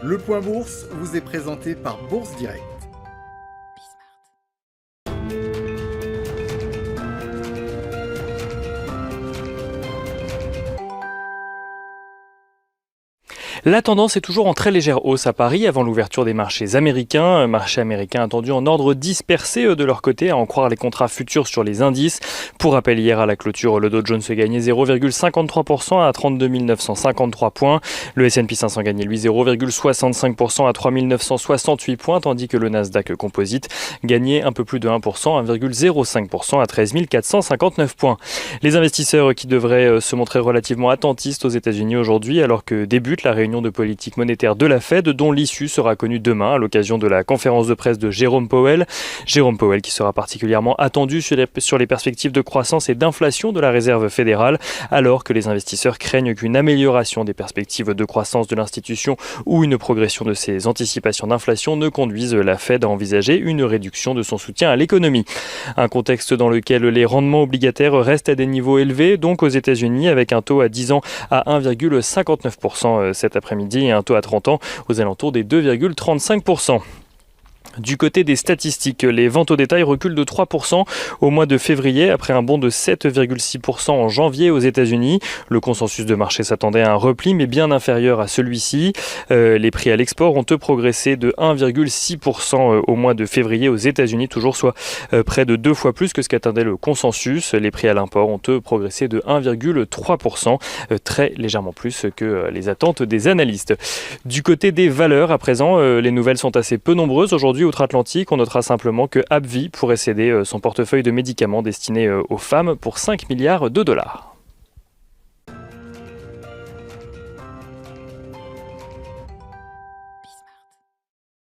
Le point bourse vous est présenté par Bourse Direct. La tendance est toujours en très légère hausse à Paris avant l'ouverture des marchés américains. Un marché américain attendu en ordre dispersé de leur côté, à en croire les contrats futurs sur les indices. Pour rappel, hier à la clôture, le Dow Jones gagnait 0,53% à 32 953 points. Le S&P 500 gagnait lui 0,65% à 3 968 points, tandis que le Nasdaq Composite gagnait un peu plus de 1%, 1,05% à 13 459 points. Les investisseurs qui devraient se montrer relativement attentistes aux États-Unis aujourd'hui, alors que débute la réunion de politique monétaire de la Fed, dont l'issue sera connue demain à l'occasion de la conférence de presse de Jérôme Powell. Jérôme Powell qui sera particulièrement attendu sur les perspectives de croissance et d'inflation de la Réserve fédérale, alors que les investisseurs craignent qu'une amélioration des perspectives de croissance de l'institution ou une progression de ses anticipations d'inflation ne conduisent la Fed à envisager une réduction de son soutien à l'économie. Un contexte dans lequel les rendements obligataires restent à des niveaux élevés, donc aux États-Unis, avec un taux à 10 ans à 1,59% cet après-midi et un taux à 30 ans aux alentours des 2,35%. Du côté des statistiques, les ventes au détail reculent de 3% au mois de février après un bond de 7,6% en janvier aux États-Unis. Le consensus de marché s'attendait à un repli mais bien inférieur à celui-ci. Les prix à l'export ont progressé de 1,6% au mois de février aux États-Unis, toujours soit près de 2 fois plus que ce qu'attendait le consensus. Les prix à l'import ont progressé de 1,3%, très légèrement plus que les attentes des analystes. Du côté des valeurs, à présent, les nouvelles sont assez peu nombreuses. Aujourd'hui, outre-Atlantique, on notera simplement que AbbVie pourrait céder son portefeuille de médicaments destinés aux femmes pour 5 milliards de dollars.